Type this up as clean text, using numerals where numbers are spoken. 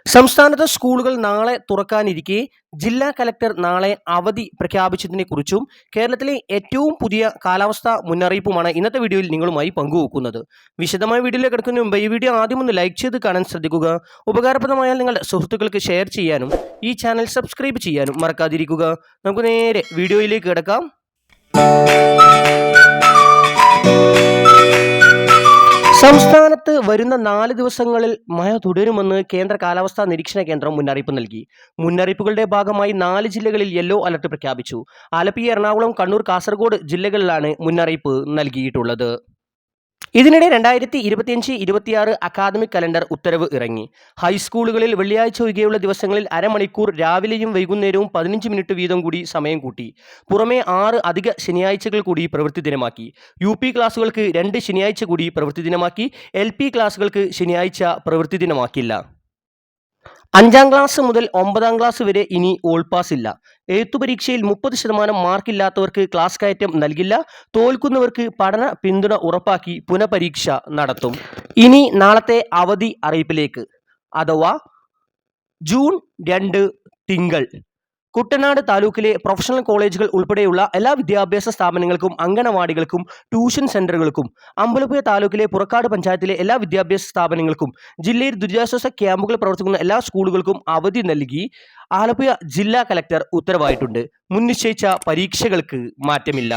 സംസ്ഥാനത്ത് സ്കൂളുകൾ നാളെ തുറക്കാനിരിക്കെ ജില്ലാ കലക്ടർ നാളെ അവധി പ്രഖ്യാപിച്ചതിനെക്കുറിച്ചും കേരളത്തിലെ ഏറ്റവും പുതിയ കാലാവസ്ഥാ മുന്നറിയിപ്പുമാണ് ഇന്നത്തെ വീഡിയോയിൽ നിങ്ങളുമായി പങ്കുവെക്കുന്നത്. വിശദമായ വീഡിയോയിലേക്ക് കിടക്കുന്നതിന് മുമ്പ് ഈ വീഡിയോ ആദ്യം ഒന്ന് ലൈക്ക് ചെയ്ത് കാണാൻ ശ്രദ്ധിക്കുക. ഉപകാരപ്രദമായാൽ നിങ്ങളുടെ സുഹൃത്തുക്കൾക്ക് ഷെയർ ചെയ്യാനും ഈ ചാനൽ സബ്സ്ക്രൈബ് ചെയ്യാനും മറക്കാതിരിക്കുക. നമുക്ക് നേരെ വീഡിയോയിലേക്ക് കിടക്കാം. സംസ്ഥാനത്ത് വരുന്ന 4 ദിവസങ്ങളിൽ മഴ തുടരുമെന്ന് കേന്ദ്ര കാലാവസ്ഥാ നിരീക്ഷണ കേന്ദ്രം മുന്നറിയിപ്പ് നൽകി. മുന്നറിയിപ്പുകളുടെ ഭാഗമായി 4 ജില്ലകളിൽ യെല്ലോ അലർട്ട് പ്രഖ്യാപിച്ചു. ആലപ്പുഴ, എറണാകുളം, കണ്ണൂർ, കാസർഗോഡ് ജില്ലകളിലാണ് മുന്നറിയിപ്പ് നൽകിയിട്ടുള്ളത്. ഇതിനിടെ 2025-26 അക്കാദമിക് കലണ്ടർ ഉത്തരവ് ഇറങ്ങി. ഹൈസ്കൂളുകളിൽ വെള്ളിയാഴ്ച ഒഴികെയുള്ള ദിവസങ്ങളിൽ അരമണിക്കൂർ രാവിലെയും വൈകുന്നേരവും 15 മിനിറ്റ് വീതം കൂടി സമയം കൂട്ടി. പുറമെ 6 അധിക ശനിയാഴ്ചകൾ കൂടി പ്രവൃത്തി ദിനമാക്കി. UP ക്ലാസുകൾക്ക് 2 ശനിയാഴ്ച കൂടി പ്രവൃത്തി ദിനമാക്കി. LP ക്ലാസുകൾക്ക് ശനിയാഴ്ച പ്രവൃത്തി ദിനമാക്കില്ല. 5ാം ക്ലാസ് മുതൽ 9ാം ക്ലാസ് വരെ ഇനി ഓൾ പാസ് ഇല്ല. എഴുത്തുപരീക്ഷയിൽ 30% മാർക്കില്ലാത്തവർക്ക് ക്ലാസ് കയറ്റം നൽകില്ല. തോൽക്കുന്നവർക്ക് പഠന പിന്തുണ ഉറപ്പാക്കി പുനഃപരീക്ഷ നടത്തും. ഇനി നാളത്തെ അവധി അറിയിപ്പിലേക്ക്, അഥവാ ജൂൺ 2 തിങ്കൾ. കുട്ടനാട് താലൂക്കിലെ പ്രൊഫഷണൽ കോളേജുകൾ ഉൾപ്പെടെയുള്ള എല്ലാ വിദ്യാഭ്യാസ സ്ഥാപനങ്ങൾക്കും അംഗനവാടികൾക്കും ട്യൂഷൻ സെന്ററുകൾക്കും അമ്പലപ്പുഴ താലൂക്കിലെ പുറക്കാട് പഞ്ചായത്തിലെ എല്ലാ വിദ്യാഭ്യാസ സ്ഥാപനങ്ങൾക്കും ജില്ലയിൽ ദുരിതാശ്വാസ ക്യാമ്പുകൾ പ്രവർത്തിക്കുന്ന എല്ലാ സ്കൂളുകൾക്കും അവധി നൽകി ആലപ്പുഴ ജില്ലാ കലക്ടർ ഉത്തരവായിട്ടുണ്ട്. മുൻനിശ്ചയിച്ച പരീക്ഷകൾക്ക് മാറ്റമില്ല.